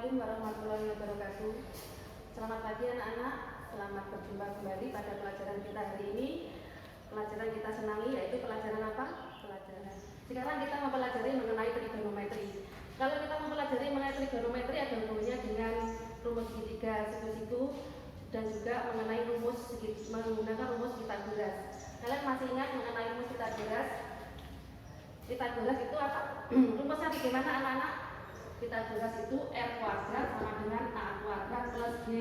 Assalamualaikum warahmatullahi wabarakatuh. Selamat pagi anak-anak, selamat berjumpa kembali pada pelajaran kita hari ini. Pelajaran kita senangi yaitu pelajaran apa? Pelajaran. Sekarang kita mempelajari mengenai trigonometri. Kalau kita mempelajari mengenai trigonometri ada hubungannya dengan rumus segitiga siku-siku dan juga mengenai menggunakan rumus Pythagoras. Kalian masih ingat mengenai rumus Pythagoras? Pythagoras itu apa? Rumusnya bagaimana anak-anak? Pythagoras itu R kuadrat sama dengan A kuadrat plus B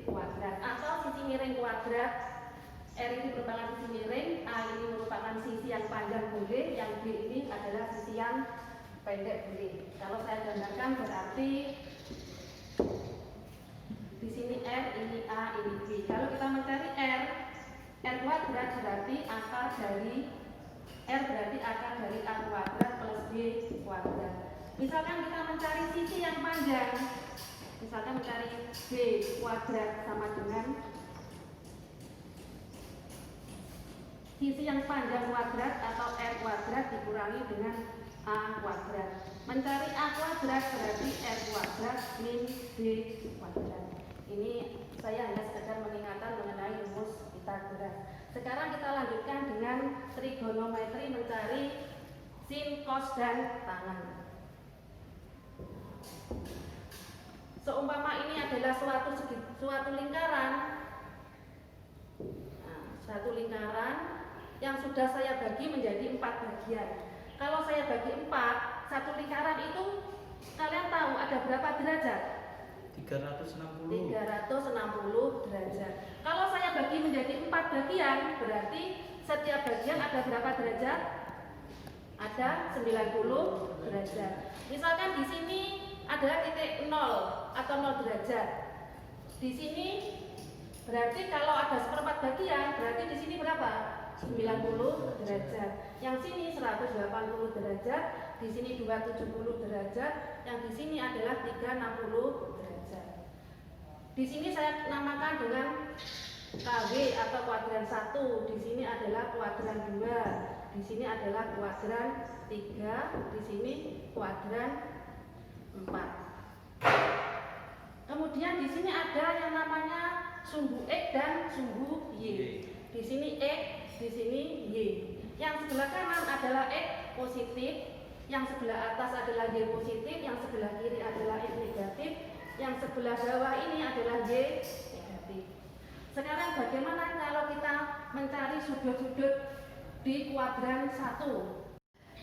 kuadrat, atau sisi miring kuadrat. R ini merupakan sisi miring, A ini merupakan sisi yang panjang boleh, yang B ini adalah sisi yang pendek boleh. Kalau saya gambarkan berarti di sini R, ini A, ini B. Kalau kita mencari R kuadrat berarti akar dari A kuadrat plus B kuadrat. Misalkan kita mencari sisi yang panjang, misalkan mencari B kuadrat sama dengan sisi yang panjang kuadrat atau R kuadrat dikurangi dengan A kuadrat. Mencari A kuadrat berarti R kuadrat min B kuadrat. Ini saya hanya sekedar mengingatkan mengenai rumus Pythagoras. Sekarang kita lanjutkan dengan trigonometri mencari sin, cos, dan tangen. Seumpama ini adalah suatu lingkaran, suatu lingkaran yang sudah saya bagi menjadi 4 bagian. Kalau saya bagi 4, satu lingkaran itu kalian tahu ada berapa derajat? 360 derajat. Kalau saya bagi menjadi 4 bagian, berarti setiap bagian ada berapa derajat? Ada 90 derajat. Misalkan di sini adalah titik 0 atau 0 derajat. Di sini berarti kalau ada seperempat bagian, berarti di sini berapa? 90 derajat. Yang sini 180 derajat, di sini 270 derajat, yang di sini adalah 360 derajat. Di sini saya namakan dengan KW atau kuadran 1. Di sini adalah kuadran 2. Di sini adalah kuadran 3. Di sini kuadran 4. Kemudian di sini ada yang namanya sumbu X dan sumbu Y. Di sini X, di sini Y. Yang sebelah kanan adalah X positif, yang sebelah atas adalah Y positif, yang sebelah kiri adalah X negatif, yang sebelah bawah ini adalah Y negatif. Sekarang bagaimana kalau kita mencari sudut-sudut di kuadran 1?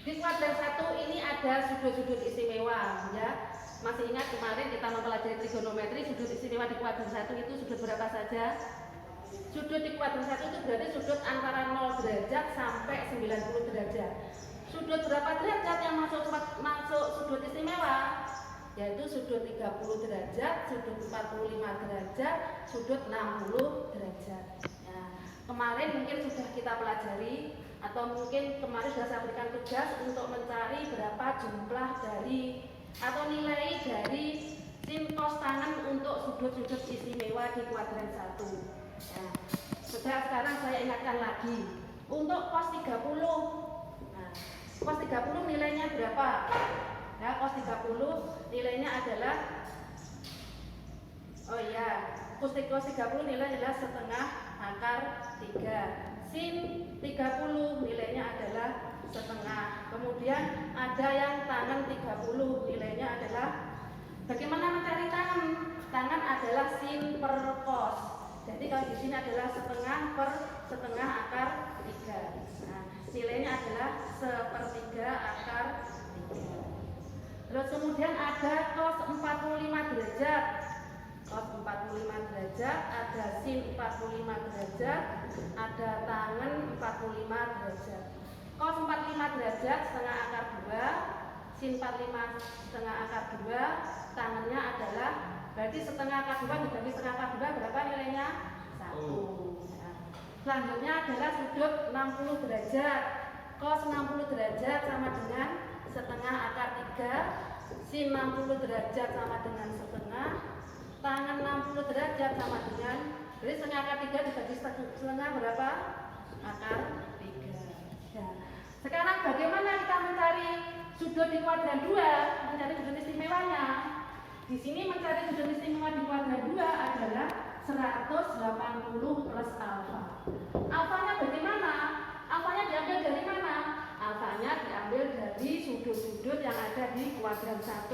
Di kuadran 1 ini ada sudut-sudut istimewa, ya. Masih ingat kemarin kita mempelajari trigonometri, sudut istimewa di kuadran 1 itu sudut berapa saja? Sudut di kuadran 1 itu berarti sudut antara 0 derajat sampai 90 derajat. Sudut berapa derajat yang masuk sudut istimewa? Yaitu sudut 30 derajat, sudut 45 derajat, sudut 60 derajat. Nah, kemarin mungkin sudah kita pelajari, atau mungkin kemarin sudah saya berikan tugas untuk mencari berapa jumlah dari atau nilai dari sin, cos, tangen untuk sudut-sudut istimewa di kuadran 1. Nah, sekarang saya ingatkan lagi untuk cos 30. Nah, cos 30 nilainya berapa? Ya, cos 30 nilainya adalah cos 30 nilainya adalah setengah akar 3. Sin 30 nilainya adalah setengah. Kemudian ada yang tangen 30 nilainya adalah, bagaimana mencari tangen? Tangen adalah sin per cos. Jadi kalau di sini adalah setengah per setengah akar 3. Nah, nilainya adalah 1/3 akar 3. Terus kemudian ada cos 45 derajat. Cos 45 derajat, ada sin 45 derajat, ada tangen 45 derajat. Cos 45 derajat setengah akar 2, sin 45 setengah akar 2, tangennya adalah, berarti setengah akar 2 dibagi setengah akar 2 berapa nilainya? 1. Nah, selanjutnya adalah sudut 60 derajat. Cos 60 derajat sama dengan setengah akar 3, sin 60 derajat sama dengan setengah, tangen 60 derajat sama dengan, jadi setengah akar 3 dibagi setengah berapa? Akar 3. Nah, sekarang bagaimana kita mencari sudut di kuadran 2, mencari sudut istimewanya? Di sini mencari sudut istimewa di kuadran 2 adalah 180 plus alfa. Alfanya bagaimana? Alfanya diambil dari mana? Alfanya diambil dari sudut-sudut yang ada di kuadran 1.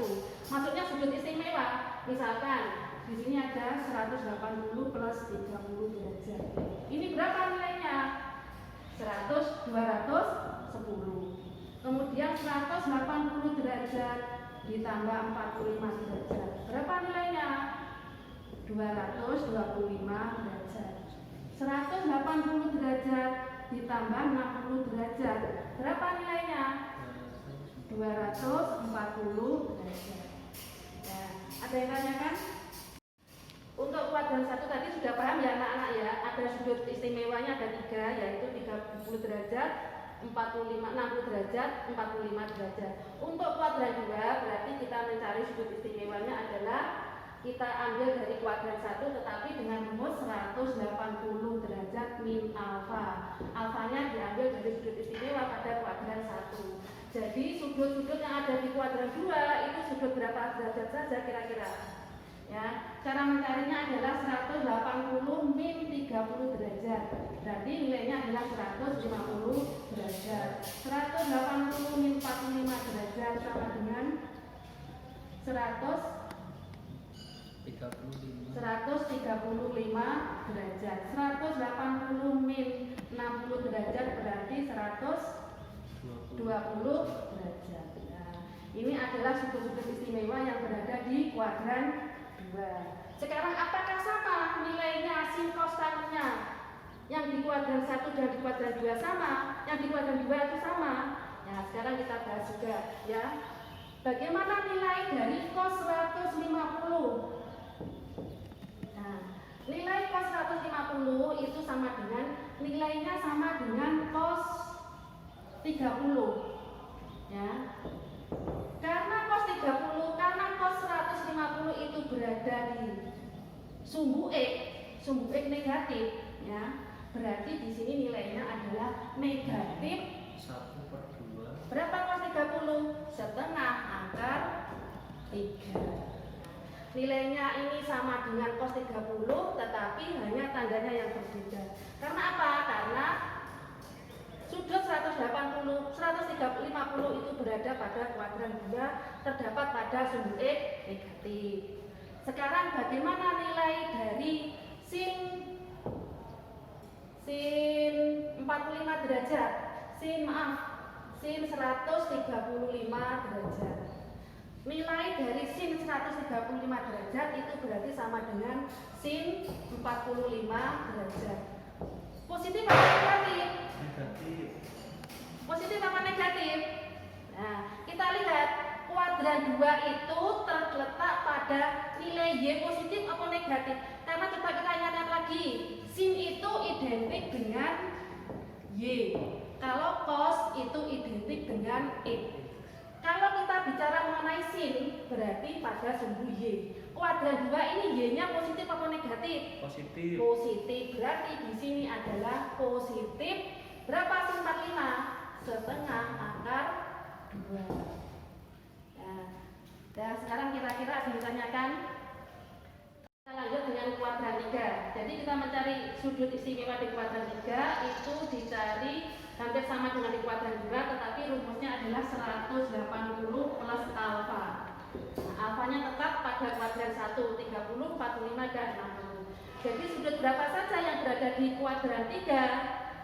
Maksudnya sudut istimewa. Misalkan di sini ada 180 plus 30 derajat. Ini berapa nilainya? 210. Kemudian 180 derajat ditambah 45 derajat. Berapa nilainya? 225 derajat. 180 derajat ditambah 60 derajat. Berapa nilainya? 240 derajat. Ya, ada yang tanyakan? Untuk kuadran 1 tadi sudah paham ya anak-anak ya. Ada sudut istimewanya ada 3, yaitu 30 derajat, 60 derajat, 45 derajat. Untuk kuadran 2 berarti kita mencari sudut istimewanya adalah kita ambil dari kuadran 1 tetapi dengan rumus 180 derajat min alfa. Alfanya diambil dari sudut istimewa pada kuadran 1. Jadi sudut-sudut yang ada di kuadran 2 itu sudut berapa derajat saja kira-kira? Ya, cara mencarinya adalah 180 min 30 derajat. Berarti nilainya adalah 150 derajat. 180 min 45 derajat sama dengan 135 derajat. 180 min 60 derajat berarti 120 derajat. Nah, ini adalah sudut-sudut istimewa yang berada di kuadran 2. Sekarang apakah sama nilainya sin cos tannya? Yang di kuadran 1 dan di kuadran 2 sama, yang di kuadran 2 itu sama. Nah, sekarang kita bahas juga ya. Bagaimana nilai dari cos 150? Nah, nilai cos 150 itu sama dengan nilainya sama dengan cos 30. Ya. Karena cos 30, karena cos 150 itu berada di sumbu X negatif, ya. Berarti di sini nilainya adalah negatif 1/2. berapa cos 30? Setengah akar 3. Nilainya ini sama dengan cos 30 tetapi hanya tandanya yang berbeda. Karena apa? Karena sudut 150 itu berada pada kuadran 2 terdapat pada sumbu X negatif. Sekarang bagaimana nilai dari sin 45 derajat? Sin 135 derajat. Nilai dari sin 135 derajat itu berarti sama dengan sin 45 derajat. Positif atau negatif? Negatif. Positif apa negatif? Nah, kita lihat kuadran 2 itu terletak pada nilai Y positif atau negatif. Karena coba kita ingat lagi, sin itu identik dengan Y. Kalau cos itu identik dengan X. Kalau kita bicara mengenai sin, berarti pada sumbu Y. Kuadran 2 ini Y-nya positif atau negatif? Positif. Positif. Berarti di sini adalah positif. Berapa sin 45? Setengah akar 2. Nah, dan sekarang kira-kira ada yang ditanyakan? Kita lanjut dengan kuadran 3. Jadi kita mencari sudut istimewa di kuadran 3 itu dicari hampir sama dengan di kuadran 2, tetapi rumusnya adalah 180 plus alfa. Nah, alfanya tetap pada kuadran 1, 30, 45, dan 60. Jadi sudut berapa saja yang berada di kuadran 3?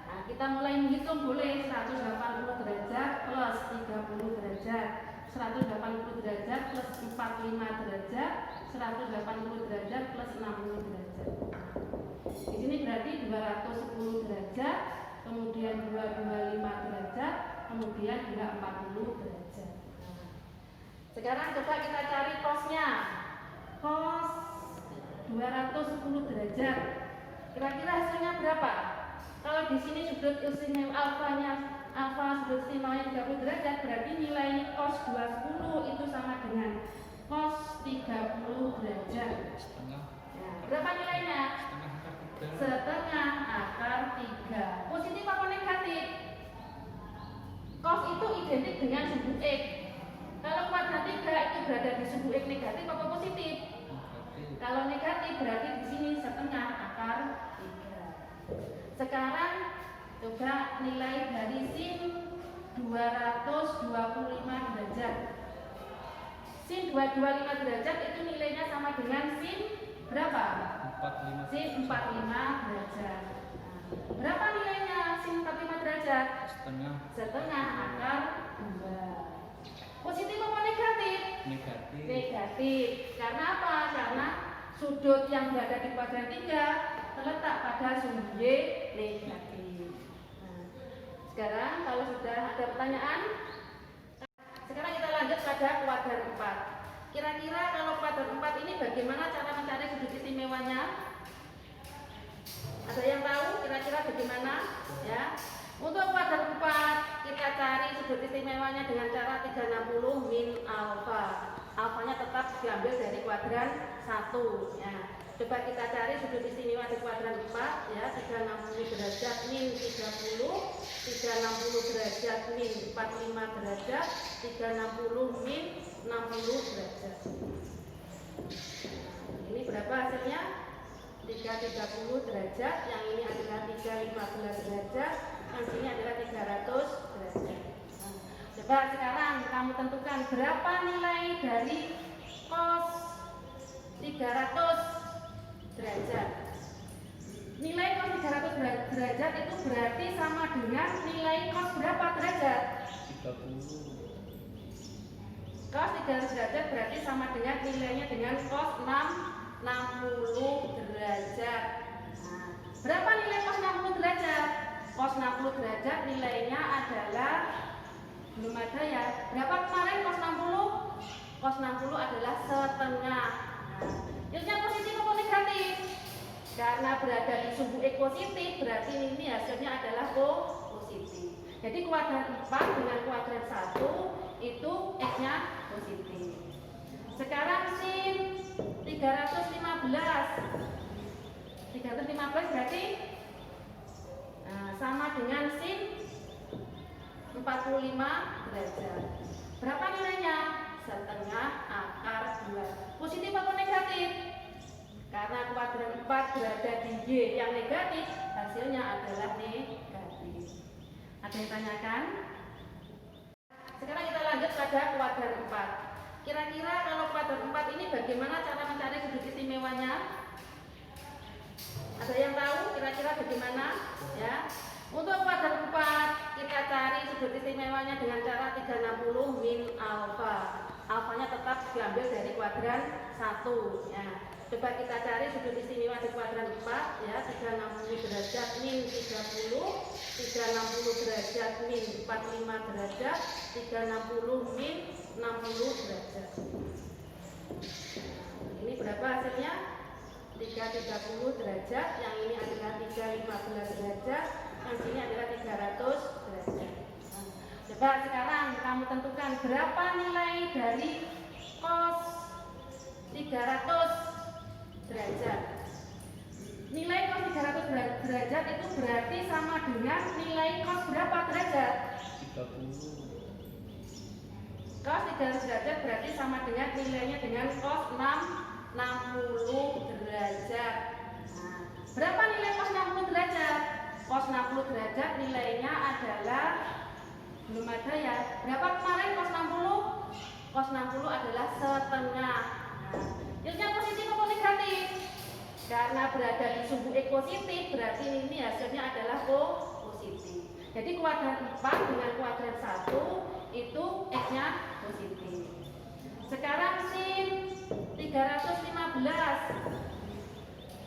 Nah, kita mulai menghitung boleh 180 derajat plus 30 derajat, 180 derajat plus 45 derajat, 180 derajat plus 60 derajat. Di sini berarti 210 derajat, kemudian 225 derajat, kemudian 240 derajat. Sekarang coba kita cari cosnya. Cos 210 derajat. Kira-kira hasilnya berapa? Kalau di sini sudut istimewa alfa sudut istimewanya 30 derajat, berarti nilai cos 210 itu sama dengan cos 30 derajat. Setengah. Nah, berapa nilainya? Setengah akar 3. Positif apa negatif? Cos itu identik dengan sumbu X. Kalau kuadran 3 itu berada di sumbu X negatif apa positif? Coba nilai dari sin 225 derajat. Sin 225 derajat itu nilainya sama dengan sin berapa? 45 Sin 45 derajat. Nah, berapa nilainya sin 45 derajat? setengah Setengah akar 2. Positif apa negatif? negatif. Negatif. Karena apa? Karena sudut yang berada di kuadran 3 terletak pada sumbu Y negatif. Nah, sekarang kalau sudah ada pertanyaan, sekarang kita lanjut pada kuadran 4. Kira-kira kalau kuadran 4 ini bagaimana cara mencari sudut istimewanya? Ada yang tahu kira-kira bagaimana? Ya. Untuk kuadran 4 kita cari sudut istimewanya dengan cara 360 min alfa. Alfanya tetap diambil dari kuadran 1 ya. Coba kita cari sudut istimewa di kuadran 4 ya, 360 derajat min 30, 360 derajat min 45 derajat, 360 min 60 derajat. Ini berapa hasilnya? 330 derajat, yang ini adalah 315 derajat, yang sini adalah 300 derajat. Coba sekarang kamu tentukan berapa nilai dari cos 300 derajat. Nilai cos 300 derajat itu berarti sama dengan nilai cos berapa derajat? 30. Cos 300 derajat berarti sama dengan nilainya dengan cos 60 derajat. Nah, berapa nilai cos 60 derajat? Cos 60 derajat nilainya adalah, belum ada ya. Berapa kemarin cos 60? Cos 60 adalah setengah. Nah, nilainya positif atau negatif? Karena berada di sumbu X positif, berarti ini hasilnya adalah positif. Jadi kuadran 4 dengan kuadran 1 itu X-nya positif. Sekarang sin 315. 315 berarti sama dengan sin 45 derajat. Berapa nilainya? Setengah akar 2. Positif atau negatif? Karena kuadran 4 berada di Y yang negatif, hasilnya adalah negatif. Ada yang tanyakan? Sekarang kita lanjut pada kuadran 4. Kira-kira kalau kuadran 4 ini bagaimana cara mencari sudut istimewanya? Ada yang tahu kira-kira bagaimana? Ya. Untuk kuadran 4 kita cari sudut istimewanya dengan cara 360 min alfa. Alfanya tetap diambil dari kuadran 1 ya. Coba kita cari sudut istimewa di kuadran 4 ya, 360 derajat min 30, 360 derajat min 45 derajat, 360 min 60 derajat. Ini berapa hasilnya? 330 derajat, yang ini adalah 315 derajat, yang sini adalah 300 derajat. Coba sekarang kamu tentukan berapa nilai dari cos 300 derajat. Nilai cos 300 derajat itu berarti sama dengan nilai cos berapa derajat? 30. Cos 300 derajat berarti sama dengan nilainya dengan cos 60 derajat. Nah, berapa nilai cos 60 derajat? Cos 60 derajat nilainya adalah, belum ada ya. Berapa kemarin cos 60? Cos 60 adalah setengah. Nilainya positif atau negatif? Karena berada di sumbu X positif, berarti ini hasilnya adalah positif. Jadi kuadran 4 dengan kuadran 1 itu X-nya positif. Sekarang sin 315.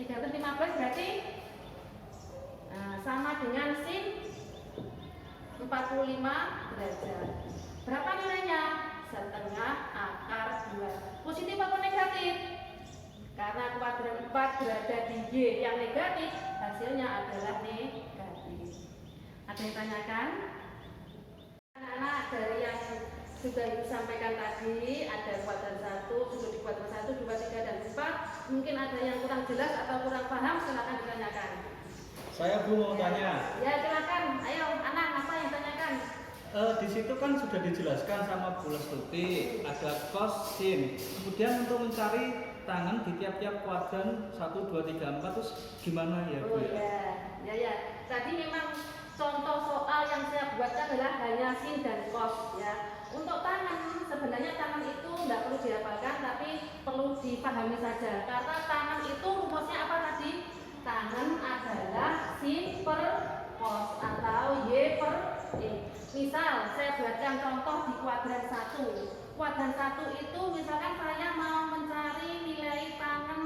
315 berarti sama dengan sin 45 derajat. Berapa nilainya? Setengah akar 2. Positif atau negatif? Karena kuadran 4 berada di Y yang negatif, hasilnya adalah negatif. Ada yang tanyakan? Anak-anak dari yang sudah Ibu sampaikan tadi, ada kuadran 1, sudut di kuadran 1, 2, 3, dan 4. Mungkin ada yang kurang jelas atau kurang paham, silakan ditanyakan. Saya Bu mau tanya. Ya silakan, ayo anak, apa yang tanyakan? Di situ kan sudah dijelaskan sama Bu Lestuti ada cos sin. Kemudian untuk mencari tangan di tiap-tiap kuadran 1, 2, 3, 4 terus gimana ya Bu? Oh ya. Tadi memang cos buatkan adalah hanya sin dan kos ya. Untuk tangan, sebenarnya tangan itu tidak perlu dihafalkan, tapi perlu dipahami saja. Karena tangan itu rumusnya apa tadi? Tangan adalah sin per kos atau y per e. Misal saya buatkan contoh di kuadran 1. Kuadran 1 itu misalkan saya mau mencari nilai tangan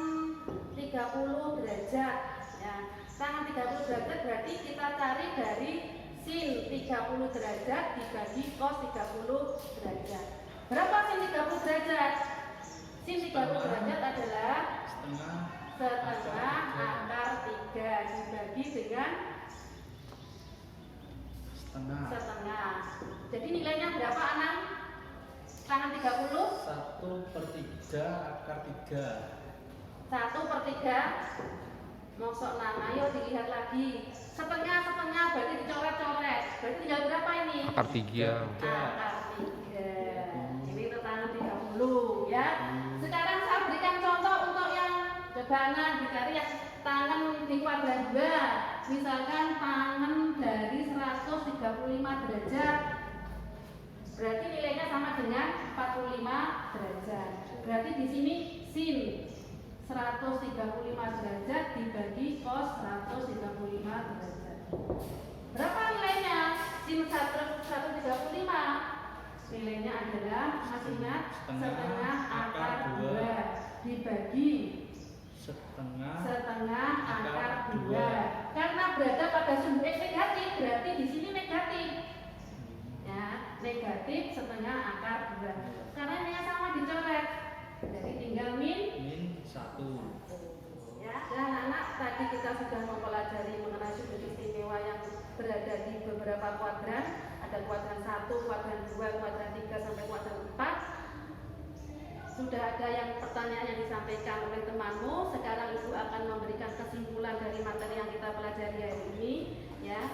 30 derajat ya. Tangan 30 derajat berarti kita cari dari sin 30 derajat dibagi cos 30 derajat. Berapa sin 30 derajat? Sin 30 derajat adalah setengah akar 3 dibagi dengan setengah. Jadi nilainya berapa anak? Tangan 30? 1/3 akar 3. 1/3. Mosok nang, ayo dilihat lagi. Setengah berarti dicoret-coret. Berarti tinggal berapa ini? Akar 3. Akar 3. Ini itu tangan 30 ya. Sekarang saya berikan contoh untuk yang cobanan dicari yang tangan di kuadran 2. Misalkan tangan dari 135 derajat. Berarti nilainya sama dengan 45 derajat. Berarti di sini sin 135 derajat dibagi cos 135 derajat. Berapa nilainya? Sin 135 nilainya adalah, masih ingat? Setengah akar 2 dibagi setengah akar 2. Karena berada pada sumbu X negatif, berarti di sini negatif. Ya, negatif setengah akar 2. Karena ini sama dicoret. Jadi tinggal min 1. ya. Dan anak-anak tadi kita sudah mempelajari mengenai sudut istimewa yang berada di beberapa kuadran. Ada kuadran 1, kuadran 2, kuadran 3 sampai kuadran 4. Sudah ada yang pertanyaan yang disampaikan oleh temanmu. Sekarang Ibu akan memberikan kesimpulan dari materi yang kita pelajari hari ini ya.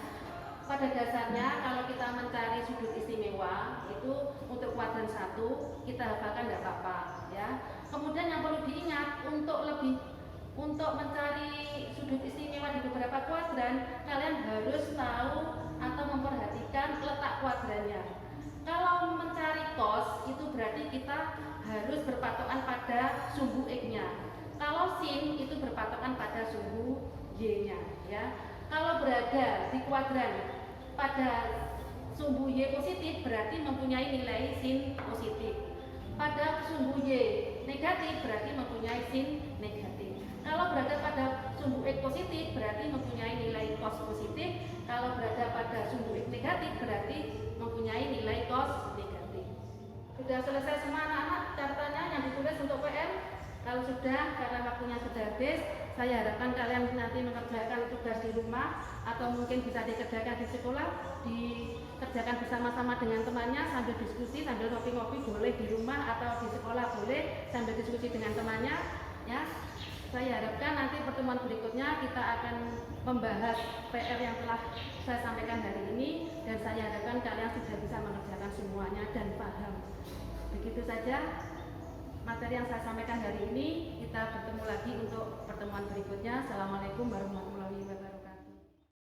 Pada dasarnya kalau kita mencari sudut istimewa itu untuk kuadran 1 kita hafalkan tidak apa-apa ya. Kemudian yang perlu diingat untuk mencari sudut istimewa di beberapa kuadran, kalian harus tahu atau memperhatikan letak kuadrannya. Kalau mencari cos itu berarti kita harus berpatokan pada sumbu X-nya. Kalau sin itu berpatokan pada sumbu Y-nya ya. Kalau berada di kuadran pada sumbu Y positif berarti mempunyai nilai sin positif. Pada sumbu Y negatif berarti mempunyai sin negatif. Kalau berada pada sumbu X positif berarti mempunyai nilai cos positif. Kalau berada pada sumbu X negatif berarti mempunyai nilai cos negatif. Sudah selesai semua anak-anak catatannya yang ditulis untuk PR? Kalau sudah, karena waktunya sudah habis, saya harapkan kalian nanti mengerjakan tugas di rumah atau mungkin bisa dikerjakan di sekolah, dikerjakan bersama-sama dengan temannya sambil diskusi, sambil ngopi-ngopi boleh di rumah atau di sekolah boleh sambil diskusi dengan temannya ya. Saya harapkan nanti pertemuan berikutnya kita akan membahas PR yang telah saya sampaikan hari ini dan saya harapkan kalian sudah bisa mengerjakan semuanya dan paham. Begitu saja materi yang saya sampaikan hari ini. Kita bertemu lagi untuk pertemuan berikutnya. Assalamualaikum warahmatullahi wabarakatuh.